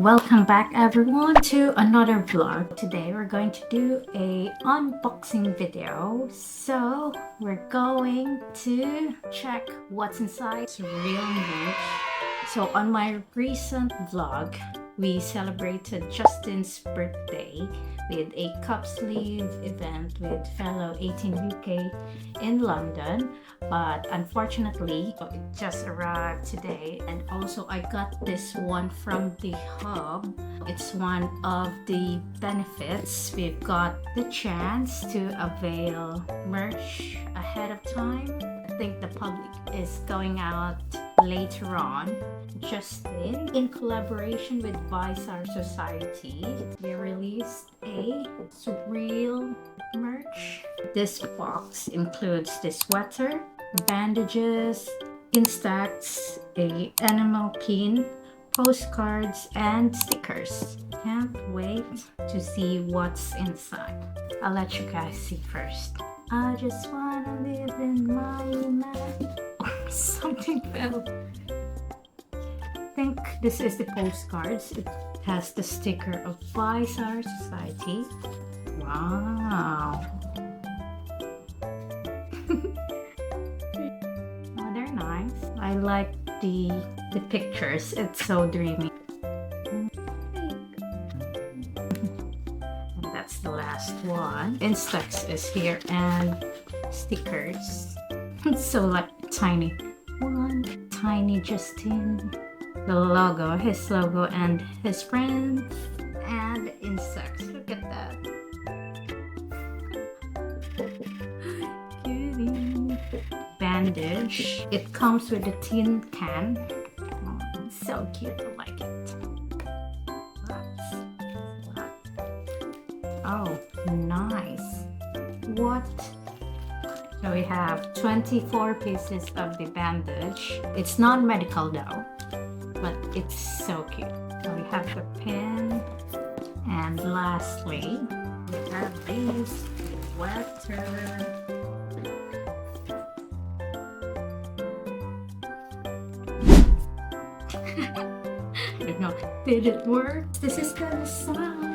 Welcome back everyone to another vlog. Today we're going to do a unboxing video. So we're going to check what's inside Surreal merch. So on my recent vlog, we celebrated Justin's birthday with a cup sleeve event with fellow 18 UK in London, but unfortunately it just arrived today. And also I got this one from the hub. It's one of the benefits. We've got the chance to avail merch ahead of time. I think the public is going out later on. Justin, in collaboration with Visar Society, we released a Surreal merch. This box includes the sweater, bandages, Instax, a animal pin, postcards, and stickers. Can't wait to see what's inside. I'll let you guys see first. I just wanna live in my mind. Something fell. I think this is the postcards. It has the sticker of Visar Society. Wow. Oh, they're nice. I like the pictures. It's so dreamy. And that's the last one. Instax is here and stickers. It's so like tiny. One tiny Justin. The logo, his logo, and his friend, and insects. Look at that. Cutie. Bandage. It comes with a tin can. Oh, it's so cute. I like it. Oh, nice. What? So we have 24 pieces of the bandage. It's non-medical though, but it's so cute. So we have the pin, and lastly we have this sweater. I don't know, did it work? This is the side.